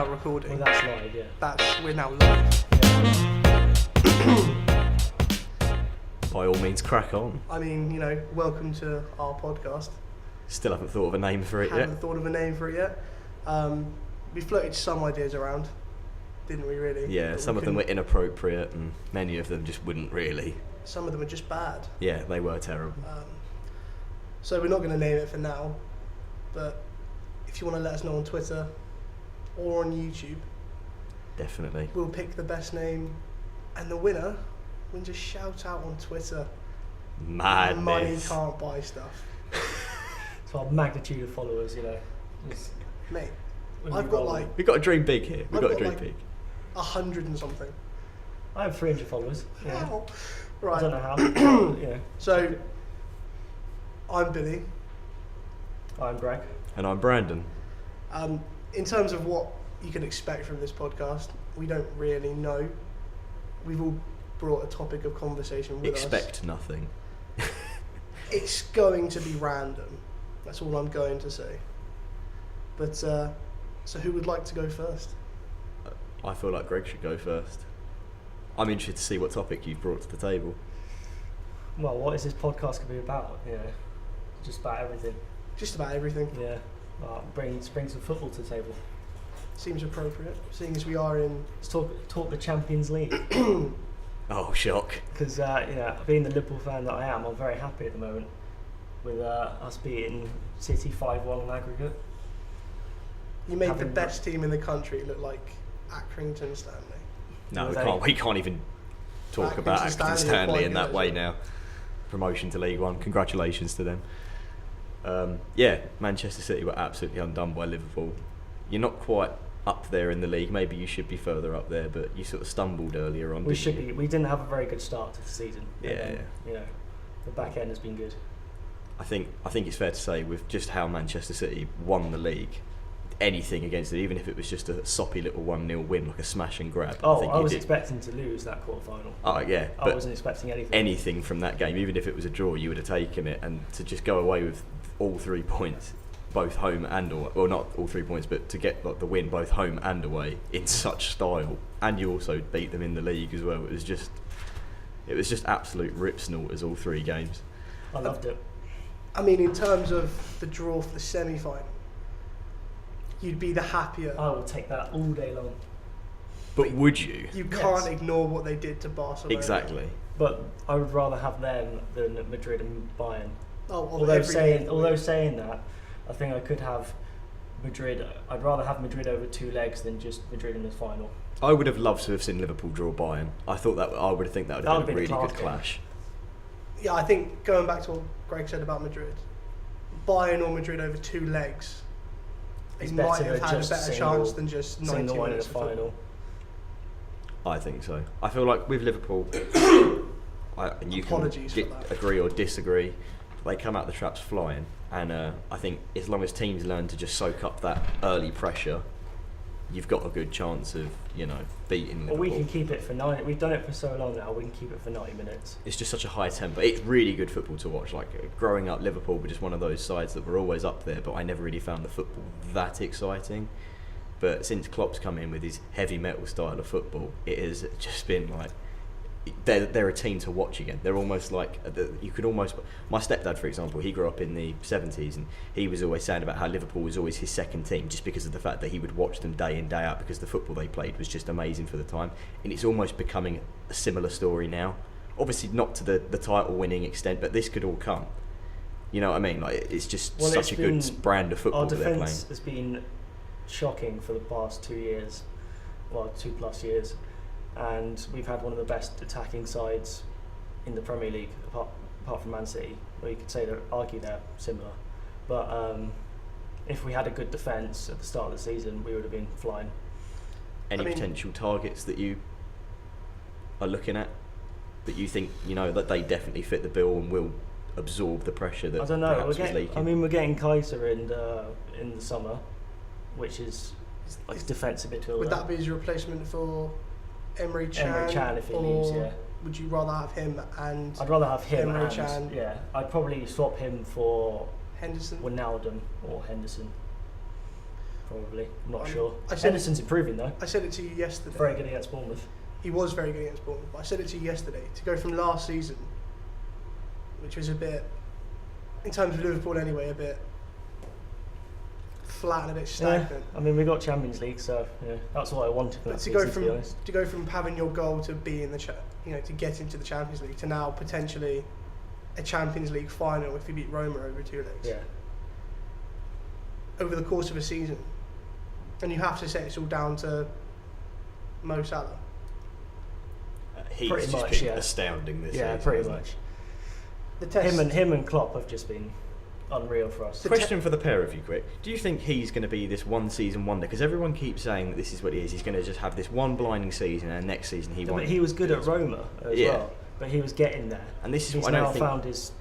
now recording. Well, that's live, yeah. We're now live. By all means, crack on. I mean, welcome to our podcast. Still haven't thought of a name for it yet. Haven't thought of a name for it yet. We floated some ideas around, didn't we really? Yeah, some of them were inappropriate and many of them just wouldn't really. Some of them are just bad. Yeah, they were terrible. So we're not going to name it for now, but if you want to let us know on Twitter or on YouTube, Definitely. we'll pick the best name, and the winner we can just shout out on Twitter. Madness. Money can't buy stuff. So our magnitude of followers, Mate, when I've we got roll. like We've got to dream big here. We've I've got to got dream big. 100 and something. I have 300 followers. Yeah. How? I Right. don't know how. Yeah. So, I'm Billy. I'm Greg. And I'm Brandon. In terms of what you can expect from this podcast, we don't really know. We've all brought a topic of conversation with us. Expect nothing. It's going to be random. That's all I'm going to say. But, so who would like to go first? I feel like Greg should go first. I'm interested to see what topic you've brought to the table. Well, what is this podcast going to be about? Yeah. Just about everything. Just about everything. Yeah. Bring some football to the table. Seems appropriate, seeing as we are in... Let's talk the Champions League. Oh, shock. Because, being the Liverpool fan that I am, I'm very happy at the moment with us beating City 5-1 on aggregate. You made the best team in the country look like Accrington Stanley. No, we can't even talk about Accrington Stanley in that way now. Promotion to League One. Congratulations to them. Manchester City were absolutely undone by Liverpool. You're not quite up there in the league. Maybe you should be further up there, but you sort of stumbled earlier on. We should be. We didn't have a very good start to the season. Yeah. The back end has been good. I think it's fair to say with just how Manchester City won the league, anything against it, even if it was just a soppy little 1-0 win, like a smash and grab. I was expecting to lose that quarter-final. Oh, yeah. I wasn't expecting anything. Anything from that game, even if it was a draw, you would have taken it. And to just go away with all 3 points, both home and away, well, not all 3 points, but to get the win both home and away in such style, and you also beat them in the league as well. It was just absolute rip snorters all 3 games. I loved it. I mean, in terms of the draw for the semi-final, you'd be the happier. I will take that all day long. But would you? You can't ignore what they did to Barcelona. Exactly. But I would rather have them than Madrid and Bayern. Although saying that, I think I could have Madrid. I'd rather have Madrid over 2 legs than just Madrid in the final. I would have loved to have seen Liverpool draw Bayern. I would have think that would have been a really good clash. Yeah, I think going back to what Greg said about Madrid, Bayern or Madrid over 2 legs, they might have had a better chance than just 90 minutes in the final. I think so. I feel like with Liverpool, and you can agree or disagree, they come out the traps flying, and I think as long as teams learn to just soak up that early pressure, you've got a good chance of beating Liverpool. Well, we can keep it for 90. We've done it for so long now. We can keep it for 90 minutes. It's just such a high tempo. It's really good football to watch. Like growing up, Liverpool were just one of those sides that were always up there, but I never really found the football that exciting. But since Klopp's come in with his heavy metal style of football, it has just been like they're a team to watch again. They're almost like you could almost. My stepdad, for example, he grew up in the 70s, and he was always saying about how Liverpool was always his second team, just because of the fact that he would watch them day in day out because the football they played was just amazing for the time. And it's almost becoming a similar story now. Obviously, not to the title-winning extent, but this could all come. You know what I mean? Like it's just such a good brand of football that they're playing. Our defence has been shocking for the past 2 years, 2+ years. And we've had one of the best attacking sides in the Premier League, apart from Man City, where you could argue they're similar. But if we had a good defence at the start of the season, we would have been flying. Any potential targets that you are looking at that you think that they definitely fit the bill and will absorb the pressure that I don't know. was leaking? We're getting Kaiser in the summer, which is like defensive midfielder. Would that be his replacement for Emre Can if he leaves, yeah. Would you rather have him and... I'd rather have him Emre and... Can. Yeah, I'd probably swap him for... Henderson? Wijnaldum or Henderson. probably. I'm not sure. Henderson's Henderson's improving though. I said it to you yesterday. Very good against Bournemouth. He was very good against Bournemouth. But I said it to you yesterday. To go from last season, which was a bit, in terms of Liverpool anyway, a bit flat and a bit stagnant. Yeah, I mean, we got Champions League, so yeah, that's what I wanted. But to go from having your goal to be in the to get into the Champions League to now potentially a Champions League final if you beat Roma over 2 legs. Yeah. Over the course of a season, and you have to say it's all down to Mo Salah. He's pretty just much, been yeah. astounding this season. Yeah, pretty much. The test. Him and Klopp have just been unreal for us. Question for the pair of you, quick. Do you think he's going to be this one season wonder? Because everyone keeps saying that this is what he is. He's going to just have this one blinding season, and next season he won't. But he was good at Roma as well. But he was getting there. And this is he's what I now don't think. found his,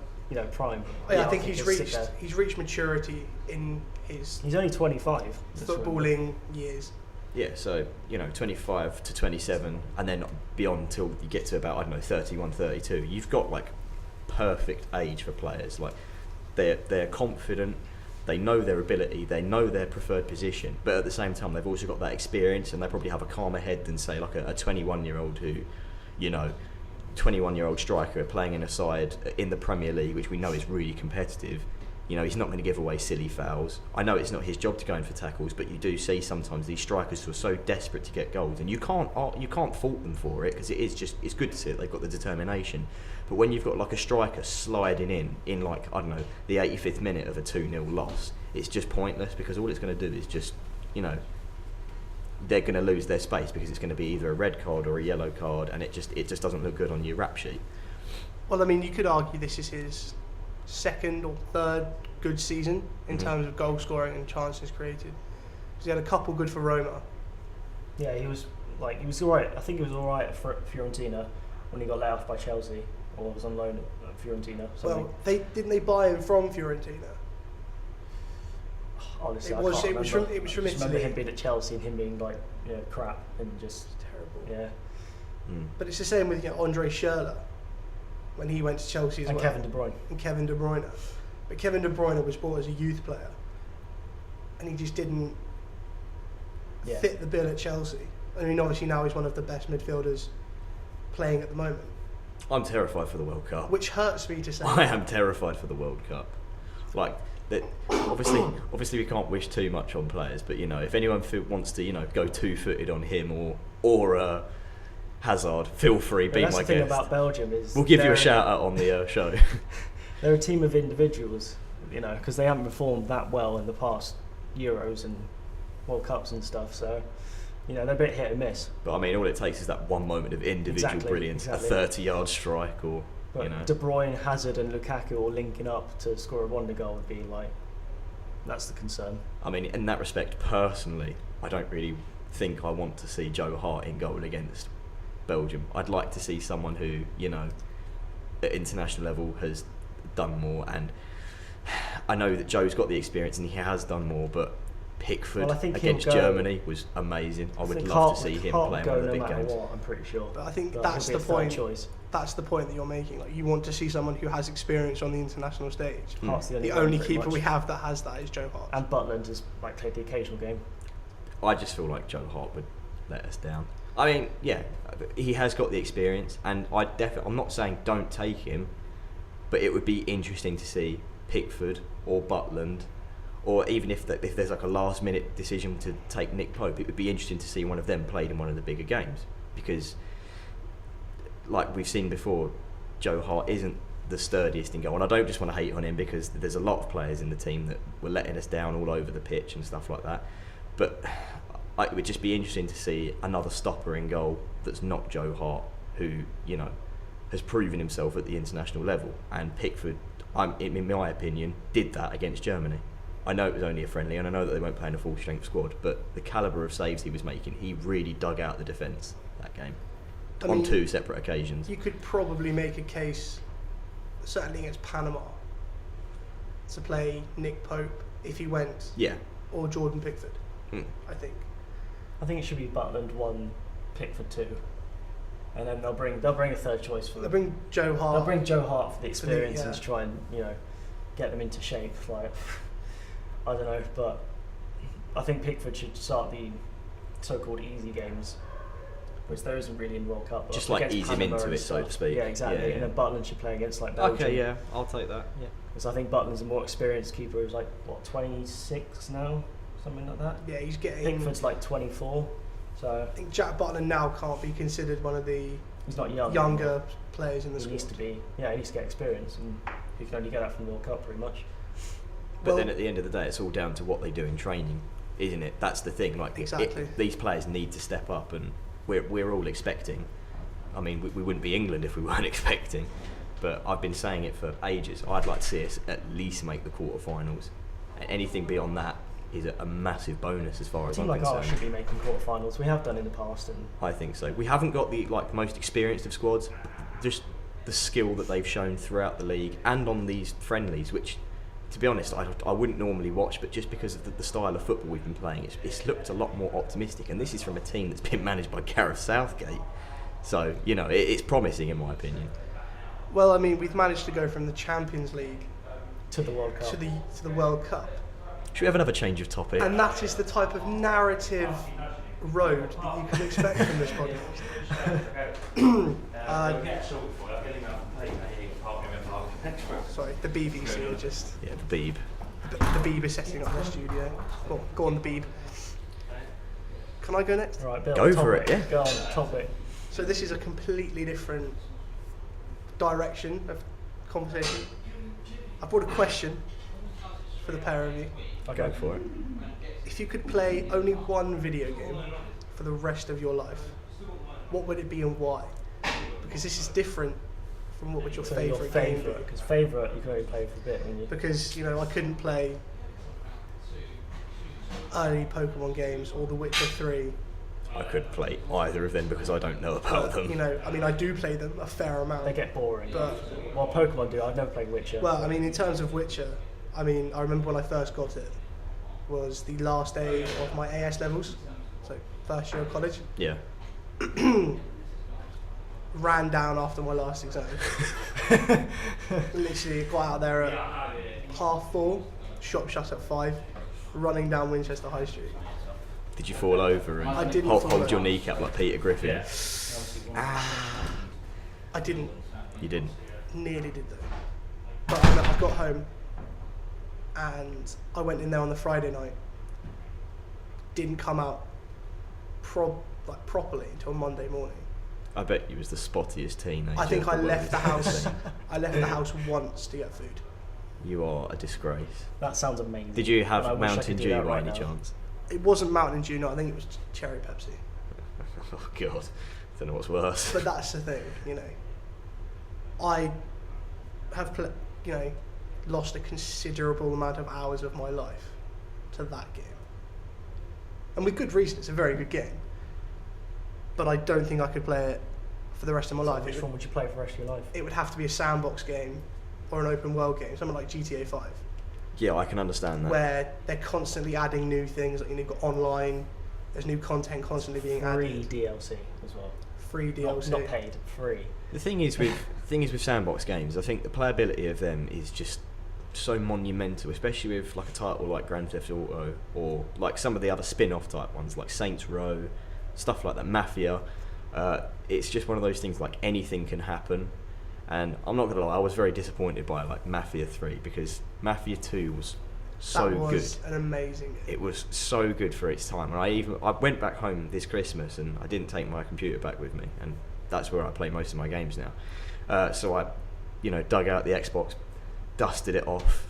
prime. I think he's reached maturity in his. He's only 25. Footballing years. Yeah, so 25 to 27, and then beyond till you get to about 31, 32. You've got like perfect age for players. Like they're confident, they know their ability, they know their preferred position, but at the same time they've also got that experience, and they probably have a calmer head than say like a 21-year-old who, 21-year-old striker playing in a side in the Premier League, which we know is really competitive. He's not going to give away silly fouls. I know it's not his job to go in for tackles, but you do see sometimes these strikers who are so desperate to get goals, and you can't fault them for it, because it's good to see that they've got the determination. But when you've got like a striker sliding in like, I don't know, the 85th minute of a 2-0 loss, it's just pointless, because all it's going to do is just, they're going to lose their space, because it's going to be either a red card or a yellow card, and it just doesn't look good on your rap sheet. Well, I mean, you could argue this is his second or third good season in terms of goal scoring and chances created. Because he had a couple good for Roma. Yeah, he was all right. I think he was all right at Fiorentina when he got let off by Chelsea, or was on loan at Fiorentina. Well, they buy him from Fiorentina. Honestly, it was from Italy. I remember him being at Chelsea and him being like crap and just terrible. Yeah. But it's the same with Andre Schürrle when he went to Chelsea as well. Kevin De Bruyne. And Kevin De Bruyne. But Kevin De Bruyne was bought as a youth player, and he just didn't fit the bill at Chelsea. I mean, obviously now he's one of the best midfielders playing at the moment. I'm terrified for the World Cup. Which hurts me to say. I am terrified for the World Cup. Like that. Obviously, we can't wish too much on players, but if anyone wants to, go 2-footed on him or Hazard, feel free, be my guest. That's the thing about Belgium is we'll give you a shout out on the show. They're a team of individuals, because they haven't performed that well in the past Euros and World Cups and stuff. So, they're a bit hit and miss. But I mean, all it takes is that one moment of individual brilliance, a 30-yard strike, or De Bruyne, Hazard, and Lukaku all linking up to score a wonder goal would be like. That's the concern. I mean, in that respect, personally, I don't really think I want to see Joe Hart in goal against Belgium. I'd like to see someone who, at international level has done more, and I know that Joe's got the experience and he has done more, but Pickford against Germany was amazing. I would love to see him playing one of the big games. I'm pretty sure. But I think that's the point. That's the point that you're making. Like, you want to see someone who has experience on the international stage. The only keeper we have that has that is Joe Hart. And Butland has played the occasional game. I just feel like Joe Hart would let us down. I mean, yeah, he has got the experience, and I'm not saying don't take him, but it would be interesting to see Pickford or Butland, or even if there's like a last minute decision to take Nick Pope, it would be interesting to see one of them played in one of the bigger games, because like we've seen before, Joe Hart isn't the sturdiest in goal, and I don't just want to hate on him, because there's a lot of players in the team that were letting us down all over the pitch and stuff like that, but it would just be interesting to see another stopper in goal that's not Joe Hart, who has proven himself at the international level. And Pickford, in my opinion, did that against Germany. I know it was only a friendly, and I know that they weren't playing a full strength squad, but the calibre of saves he was making, he really dug out the defence that game. I mean, 2 separate occasions. You could probably make a case, certainly against Panama, to play Nick Pope if he went, or Jordan Pickford. I think it should be Butland 1, Pickford 2, and then they'll bring a third choice for. They'll bring Joe Hart. They'll bring Joe Hart for the experience and to try and get them into shape. Like, I don't know, but I think Pickford should start the so-called easy games, which there isn't really in World Cup. But Just like against ease him Panama into and it, so to stuff. speak. Yeah, exactly. Yeah. And then Butland should play against like Belgium. Okay, yeah, I'll take that. Yeah. Because I think Butland's a more experienced keeper. He's like, what, 26 now? Something like that. Yeah, he's getting. Pickford's like 24. So I think Jack Butland now can't be considered one of the he's not young. younger players in the He squad. needs to be. Yeah, he needs to get experience, and you can only get that from the World Cup, pretty much. But Well- then at the end of the day, it's all down to what they do in training, isn't it? That's the thing. Like Exactly. these players need to step up, and we're all expecting. I mean, we wouldn't be England if we weren't expecting. But I've been saying it for ages. I'd like to see us at least make the quarterfinals. Anything beyond that is a massive bonus as far A as team I'm like ours concerned. should be making quarterfinals. We have done in the past, and I think so. We haven't got the most experienced of squads. Just the skill that they've shown throughout the league and on these friendlies, which, to be honest, I wouldn't normally watch, but just because of the style of football we've been playing, it's looked a lot more optimistic. And this is from a team that's been managed by Gareth Southgate, so it's promising in my opinion. Well, I mean, we've managed to go from the Champions League to the World Cup. to the World Cup, Should we have another change of topic? and that is the type of narrative road that you can expect from this podcast. Sorry, the BBC are just Yeah, the Beeb. the Beeb is setting up their studio. Go on, the Beeb. Can I go next? Right, Bill, Go topic. for it, yeah. Go on, topic. So this is a completely different direction of conversation. I brought a question for the pair of you. Okay. Go for it. If you could play only one video game for the rest of your life, what would it be and why? Because this is different from what would your So favourite your game be. favourite, because favourite you can only play for a bit, and you. Because, I couldn't play early Pokemon games or The Witcher 3. I could play either of them because I don't know about But, them. I mean, I do play them a fair amount. They get boring. But- Well, Pokemon do. I've never played Witcher. Well, I mean, in terms of Witcher, I remember when I first got it, was the last day of my AS levels, so first year of college. Yeah. Ran down after my last exam. Literally got out there at 4:30, shop shut at 5, running down Winchester High Street. Did you fall over and I didn't hold fall your over. kneecap like Peter Griffin? I didn't, You didn't. nearly did though. But I got home and I went in there on the Friday night. Didn't come out properly until Monday morning. I bet you was the spottiest teenager. I think I of the left the world. house. I left the house once to get food. You are a disgrace. that sounds amazing. Did you and I have wish I Mountain could do Dew that by right any now. chance? It wasn't Mountain Dew, no, I think it was Cherry Pepsi. Oh God, don't know what's worse. But that's the thing, I have, lost a considerable amount of hours of my life to that game, and with good reason. It's a very good game, but I don't think I could play it for the rest of my So life. which one would you play for the rest of your life? It would have to be a sandbox game or an open world game, something like GTA 5, Yeah, I can understand that. where they're constantly adding new things. Like, you've got online, there's new content constantly being Free added. DLC as well. Free DLC. Not paid, free. The thing is with sandbox games, I think the playability of them is just so monumental, especially with like a title like Grand Theft Auto or like some of the other spin-off type ones like Saints Row, stuff like that, Mafia. It's just one of those things, like anything can happen. And I'm not gonna lie, I was very disappointed by like Mafia 3 because Mafia 2 was so that was good. an amazing game. It was so good for its time, and I went back home this Christmas and I didn't take my computer back with me, and that's where I play most of my games now. So I, dug out the Xbox, dusted it off.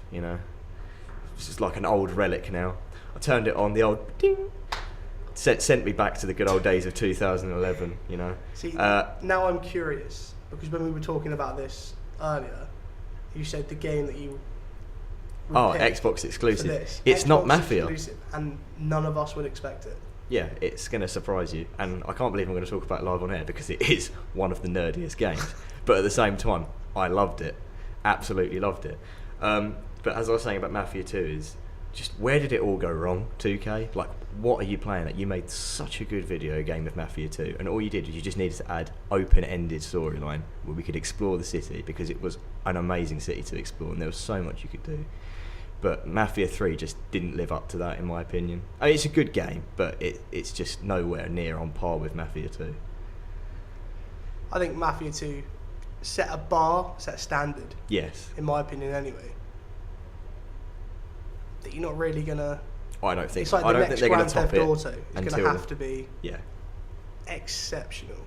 It's just like an old relic now. I turned it on, the old ding, sent me back to the good old days of 2011. See, now I'm curious, because when we were talking about this earlier, you said the game that you would Oh, pick Xbox for exclusive. this. It's not Xbox Mafia. exclusive, and none of us would expect it. Yeah, it's going to surprise you, and I can't believe I'm going to talk about it live on air because it is one of the nerdiest games. But at the same time, I loved it, absolutely loved it. But as I was saying about Mafia 2 is just where did it all go wrong? 2K, like what are you playing at? You made such a good video game of Mafia 2, and all you did was you just needed to add open-ended storyline where we could explore the city because it was an amazing city to explore, and there was so much you could do. But Mafia 3 just didn't live up to that, in my opinion. I mean, it's a good game, but it's just nowhere near on par with Mafia 2. I think Mafia 2 set a standard, Yes. in my opinion anyway, that you're not really going to... I don't think. It's like I the don't next think they're going Grand to top Theft it Auto. It's going until. to have to be Yeah. exceptional.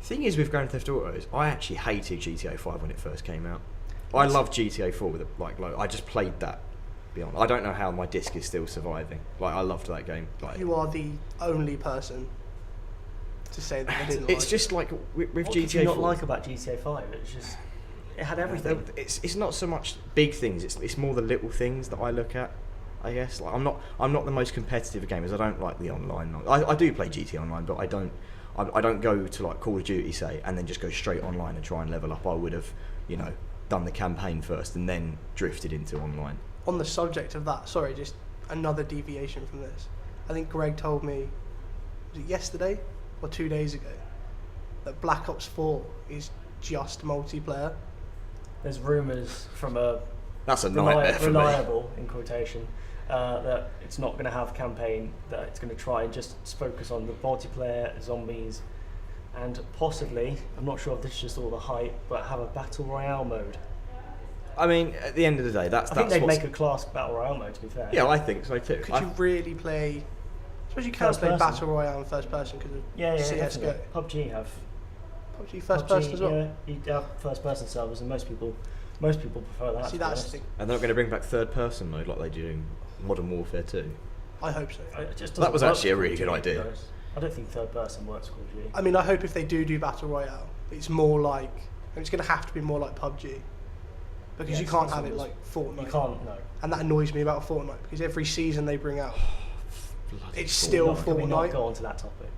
Thing is with Grand Theft Autos, I actually hated GTA 5 when it first came out. I loved GTA 4 with I just played that. Beyond, I don't know how my disc is still surviving. Like I loved that game. Like You are the only person to say that they didn't it's like just it. like with What GTA did you not 4. like about GTA 5? It's just it had everything. It's not so much big things. It's more the little things that I look at. I guess like I'm not the most competitive of gamers. I don't like the online. I do play GT Online, but I don't go to like Call of Duty say and then just go straight online and try and level up. I would have done the campaign first and then drifted into online. On the subject of that, sorry, just another deviation from this. I think Greg told me, was it yesterday or 2 days ago, that Black Ops 4 is just multiplayer. There's rumours from a That's a nightmare for me. reliable in quotation that it's not going to have campaign. That it's going to try and just focus on the multiplayer, zombies, and possibly, I'm not sure if this is just all the hype, but have a battle royale mode. I mean, at the end of the day, that's I think they'd what's- make a class battle royale mode. To be fair. Yeah, I think so too. Could you really play... I suppose you can First play person. Battle Royale in first person because of Yeah, CSGO. definitely. PUBG have PUBG first PUBG, person as well. Yeah, you have first person servers, and most people prefer that. See, to be that's honest. the thing. And they're not going to bring back third person mode like they do in Modern Warfare 2. I hope so. It just That doesn't was work actually a for really Call good of Duty, idea. guys. I don't think third person works for Call of Duty. I mean, I hope if they do Battle Royale, it's more like... It's going to have to be more like PUBG. Because Yes, you can't that's have what it it like Fortnite. You can't, no. And that annoys me about Fortnite, because every season they bring out... Bloody It's Fortnite. still Can we not Fortnite. go on to that topic?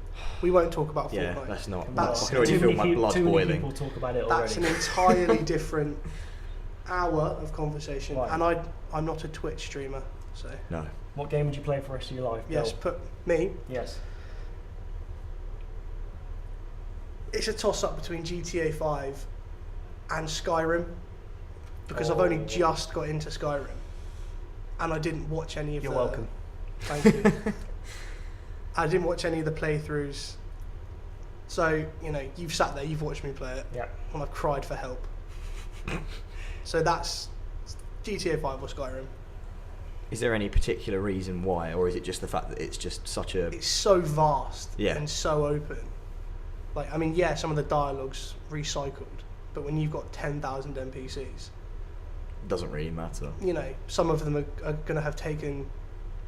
We won't talk about Yeah, Fortnite. that's not. That's- I can already too feel many my blood too many boiling. people talk about it That's already. an entirely different hour of conversation. Right. And I'm not a Twitch streamer, so... No. What game would you play for the rest of your life? Yes, Bill? put me... Yes. It's a toss-up between GTA 5 and Skyrim, because I've only Oh. just got into Skyrim, and I didn't watch any of You're the... welcome. Thank you. I didn't watch any of the playthroughs. So, you've sat there, you've watched me play it, Yeah. and I've cried for help. So that's GTA 5 or Skyrim. Is there any particular reason why, or is it just the fact that it's just such a? It's so vast Yeah. and so open. Like, I mean, yeah, some of the dialogue's recycled, but when you've got 10,000 NPCs, Doesn't really matter. some of them are going to have taken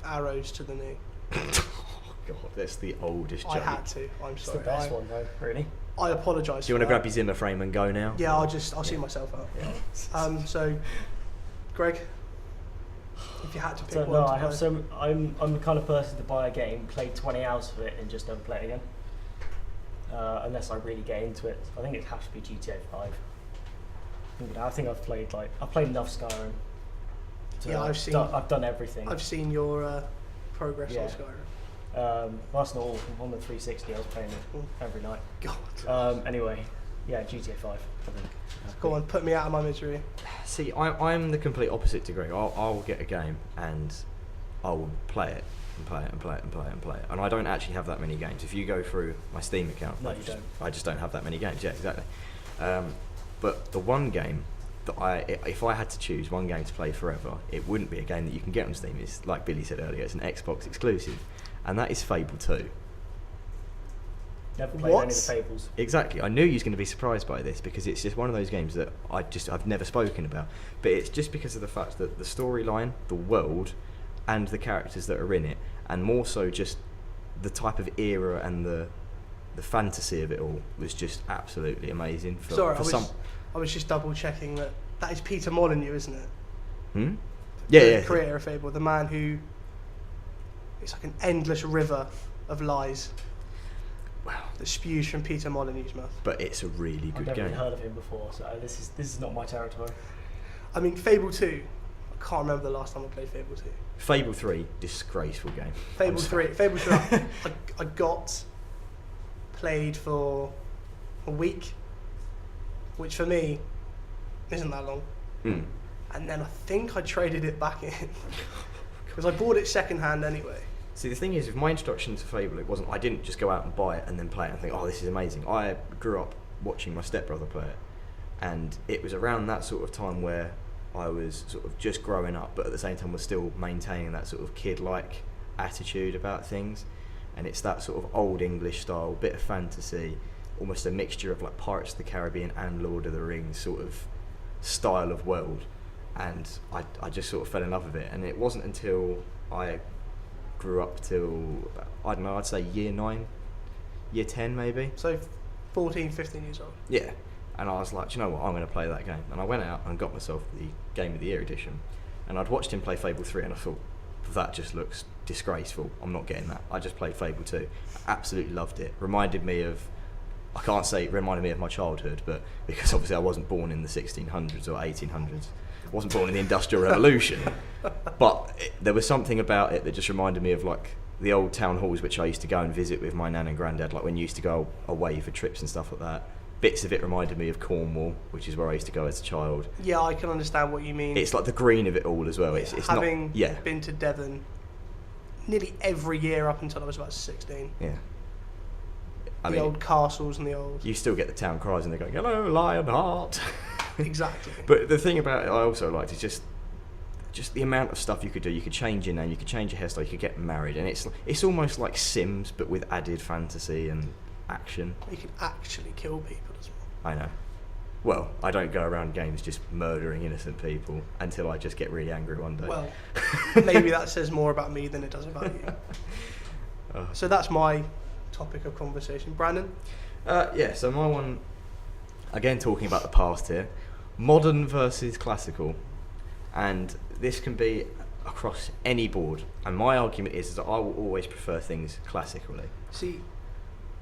arrows to the knee. Oh God, that's the oldest joke. I had to. I'm It's sorry. the best one though, really. I apologise. Do you want to grab your Zimmer frame and go now? Yeah, I'll see myself out. Yeah. So, Greg, if you had to pick So one, no, to I have play. some. I'm the kind of person to buy a game, play 20 hours of it, and just never play it again. Unless I really get into it. I think it has to be GTA 5. I think I've played enough Skyrim. Yeah, I've done everything. I've seen your progress Yeah. on Skyrim. That's not all. On the 360, I was playing it every night. God. Anyway, yeah, GTA 5. I think. Go on, put me out of my misery. See, I'm the complete opposite to Greg. I'll get a game and I'll play it and play it and play it and play it and play it. And I don't actually have that many games. If you go through my Steam account, No, you don't. I just don't have that many games. Yeah, exactly. But the one game that if I had to choose one game to play forever, it wouldn't be a game that you can get on Steam. It's like Billy said earlier, it's an Xbox exclusive, and that is Fable 2. Never played What? any of the Fables. Exactly. I knew you was going to be surprised by this because it's just one of those games that I've never spoken about. But it's just because of the fact that the storyline, the world, and the characters that are in it, and more so just the type of era and the fantasy of it all was just absolutely amazing. Sorry, I was just double checking that is Peter Molyneux, isn't it? Yeah, The yeah. creator of Fable, the man who... It's like an endless river of lies Wow. that spews from Peter Molyneux's mouth. But it's a really I've good never game. even heard of him before, so this is not my territory. I mean, Fable 2, I can't remember the last time I played Fable 2. Fable 3, disgraceful game. I'm Fable sorry. 3, I got played for a week, which for me isn't that long. Mm. and then I think I traded it back in because I bought it second hand anyway. See, the thing is, with my introduction to Fable, I didn't just go out and buy it and then play it and think, oh, this is amazing. I grew up watching my stepbrother play it, and it was around that sort of time where I was sort of just growing up, but at the same time was still maintaining that sort of kid-like attitude about things. And it's that sort of old English style, bit of fantasy, almost a mixture of like Pirates of the Caribbean and Lord of the Rings sort of style of world. And I just sort of fell in love with it. And it wasn't until I grew up till, I don't know, I'd say year 9, year 10 maybe. So 14, 15 years old. Yeah. And I was like, do you know what, I'm going to play that game. And I went out and got myself the Game of the Year edition. And I'd watched him play Fable 3 and I thought, that just looks disgraceful. I'm not getting that. I just played Fable 2. Absolutely loved it. Reminded me of, I can't say it reminded me of my childhood, but because obviously I wasn't born in the 1600s or 1800s. I wasn't born in the Industrial Revolution. But there was something about it that just reminded me of like the old town halls which I used to go and visit with my nan and granddad, like when you used to go away for trips and stuff like that. Bits of it reminded me of Cornwall, which is where I used to go as a child. Yeah, I can understand what you mean. It's like the green of it all as well. It's having not, been to Devon nearly every year up until I was about 16. Yeah. The old castles and the old... You still get the town cries and they're going, hello, Lionheart. Exactly. But the thing about it I also liked is just the amount of stuff you could do. You could change your name, you could change your hairstyle, you could get married. And it's almost like Sims, but with added fantasy and action. You can actually kill people as well. I know. Well, I don't go around games just murdering innocent people until I just get really angry one day. Well, maybe that says more about me than it does about you. So that's my topic of conversation. Brandon? Yeah, so my one, again talking about the past here, modern versus classical. And this can be across any board. And my argument is that I will always prefer things classically. See,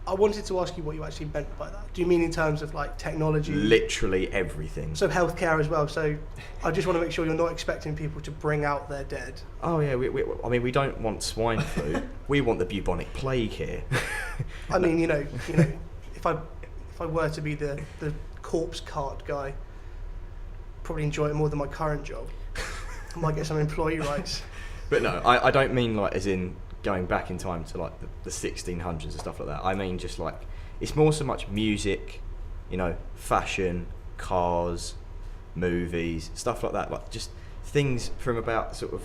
I wanted to ask you what you actually meant by that. Do you mean in terms of like technology? Literally everything. So healthcare as well. So I just want to make sure you're not expecting people to bring out their dead. Oh yeah, we don't want swine flu. We want the bubonic plague here. I mean, you know, if I were to be the corpse cart guy, probably enjoy it more than my current job. I might get some employee rights. But no, I don't mean like as in going back in time to like the 1600s and stuff like that. I mean just like, it's more so much music, fashion, cars, movies, stuff like that. Like just things from about sort of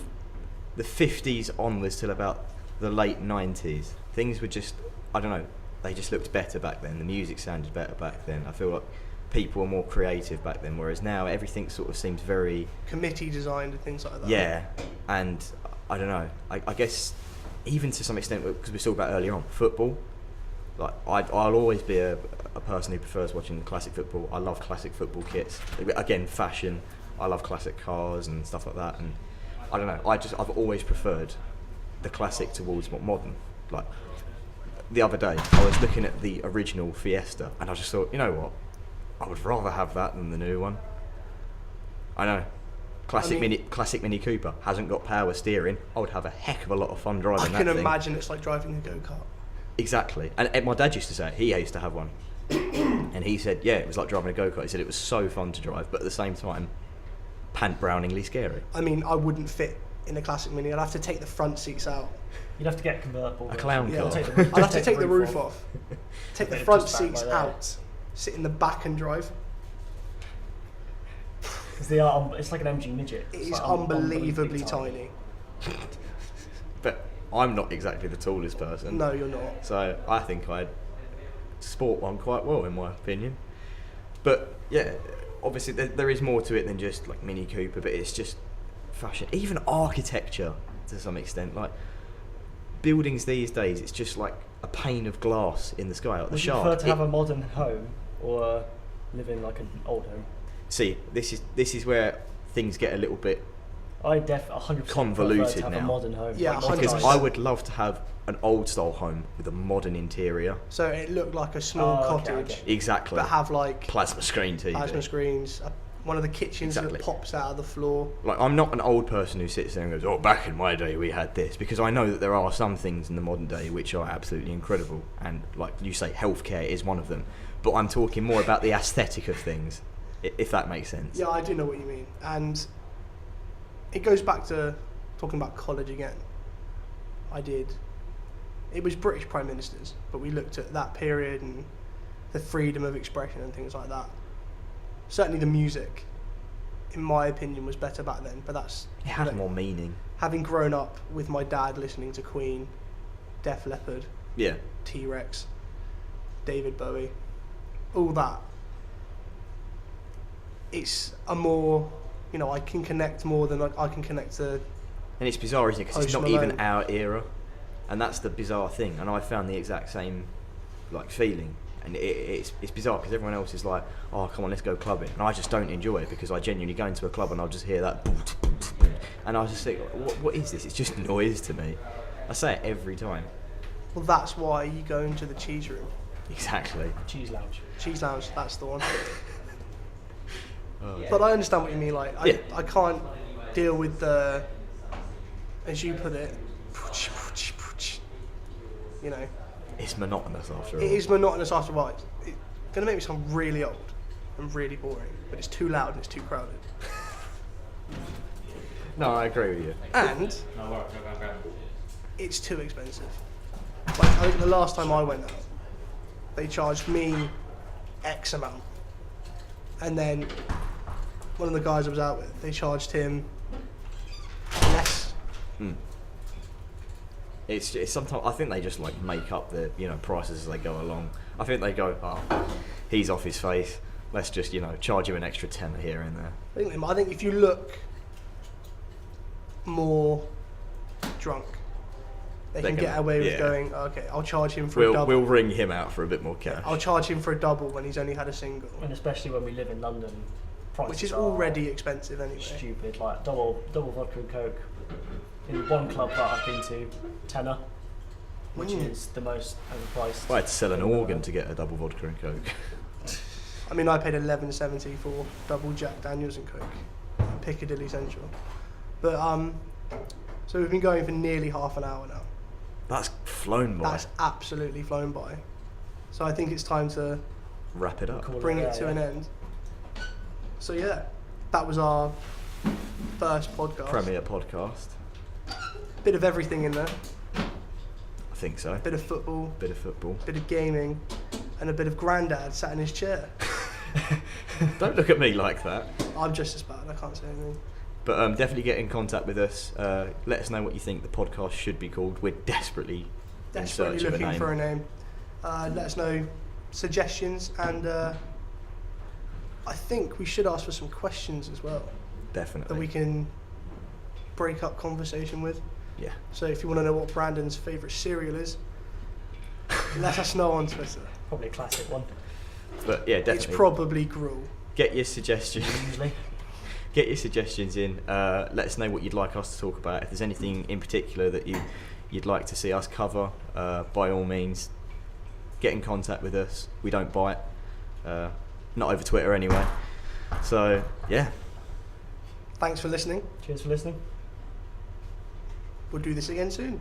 the 50s onwards till about the late 90s. Things were just, I don't know, they just looked better back then. The music sounded better back then. I feel like people were more creative back then, whereas now everything sort of seems very... committee designed and things like that. Yeah, and I don't know, I guess even to some extent, because we talked about earlier on, football, like I'll always be a person who prefers watching classic football. I love classic football kits. Again, fashion, I love classic cars and stuff like that, and I don't know, I've always preferred the classic towards modern. Like the other day, I was looking at the original Fiesta, and I just thought, you know what, I would rather have that than the new one. I know. Classic Mini Cooper hasn't got power steering. I would have a heck of a lot of fun driving that thing. I can imagine it's like driving a go-kart. Exactly. And my dad used to say it. He used to have one. And he said, yeah, it was like driving a go-kart. He said it was so fun to drive, but at the same time, pant-browningly scary. I mean, I wouldn't fit in a Classic Mini. I'd have to take the front seats out. You'd have to get a convertible. A clown car. I'd have to take the roof off. Take the front seats out. Sit in the back and drive. Because they are, it's like an MG midget. It is unbelievably tiny. But I'm not exactly the tallest person. No, you're not. So I think I'd sport one quite well, in my opinion. But yeah, obviously there is more to it than just like Mini Cooper, but it's just fashion, even architecture to some extent. Like buildings these days, it's just like a pane of glass in the sky, like the Shard. Would you prefer to have a modern home or live in like an old home? See, this is where things get a little bit 100% convoluted prefer to have now. a modern home. Yeah, Like, because 100%. I would love to have an old style home with a modern interior. So it looked like a small cottage, Exactly. but have like Plasma screen TV. plasma screens, one of the kitchens Exactly. that pops out of the floor. Like, I'm not an old person who sits there and goes, oh, back in my day we had this, because I know that there are some things in the modern day which are absolutely incredible, and like you say, healthcare is one of them. But I'm talking more about the aesthetic of things, if that makes sense. Yeah, I do know what you mean. And it goes back to talking about college again. It was British Prime Ministers, but we looked at that period and the freedom of expression and things like that. Certainly the music, in my opinion, was better back then, but that's... It had more meaning. Having grown up with my dad listening to Queen, Def Leppard, Yeah. T-Rex, David Bowie, all that, it's a more, I can connect more than I can connect to... And it's bizarre, isn't it? Because it's Post not even Malone. our era, and that's the bizarre thing. And I found the exact same, feeling. And it's bizarre because everyone else is like, oh, come on, let's go clubbing. And I just don't enjoy it because I genuinely go into a club and I'll just hear that. And I was just think, what is this? It's just noise to me. I say it every time. Well, that's why you go into the cheese room. Exactly. Cheese lounge. Cheese lounge, that's the one. Oh. But I understand what you mean. Like, Yeah. I can't deal with the, as you put it, It's monotonous after all. it is monotonous after a while. It's going to make me sound really old and really boring, but it's too loud and it's too crowded. No, I agree with you. And it's too expensive. Like, I think the last time I went out, they charged me X amount. And then one of the guys I was out with, they charged him less. It's sometimes I think they just make up the prices as they go along. I think they go, oh, he's off his face. Let's just charge him an extra tenner here and there. I think if you look more drunk, they can get away with going, okay, I'll charge him for a double. We'll ring him out for a bit more cash. I'll charge him for a double when he's only had a single. And especially when we live in London, prices Which is are already expensive anyway. stupid. Like double vodka and coke in one club that I've been to, tenner, which is the most overpriced. I had to sell an organ to get a double vodka and coke. I mean, I paid $11.70 for double Jack Daniels and Coke, Piccadilly Central. But so we've been going for nearly half an hour now. That's flown by. That's absolutely flown by. So I think it's time to Wrap it up. Call bring it there, to yeah. an end. So yeah, that was our first podcast. Premiere podcast. Bit of everything in there. I think so. Bit of football, Bit of football. bit of gaming, and a bit of Grandad sat in his chair. Don't look at me like that. I'm just as bad. I can't say anything. But definitely get in contact with us. Let us know what you think the podcast should be called. We're desperately in Desperately search of a looking name. for a name. Let us know suggestions, and I think we should ask for some questions as well Definitely. that we can break up conversation with. Yeah. So if you want to know what Brandon's favourite cereal is, let us know on Twitter. Probably a classic one. But yeah, definitely. It's probably gruel. Get your suggestions. Usually. Get your suggestions in. Let us know what you'd like us to talk about. If there's anything in particular that you'd like to see us cover, by all means, get in contact with us. We don't bite. Not over Twitter anyway. So, yeah. Thanks for listening. Cheers for listening. We'll do this again soon.